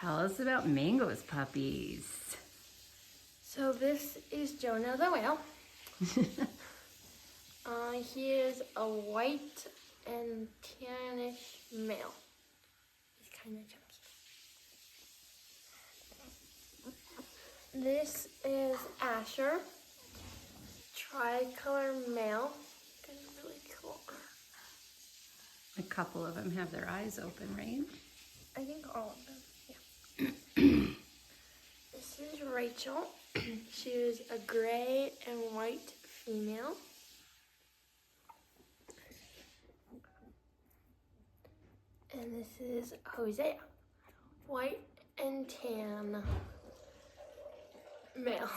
Tell us about Mango's puppies. So this is Jonah the whale. He is a white and tannish male. He's kind of chunky. This is Asher, tricolor male. He's really cool. A couple of them have their eyes open, right? I think all of them, yeah. This is Rachel. She is a gray and white female. And this is Hosea, white and tan male.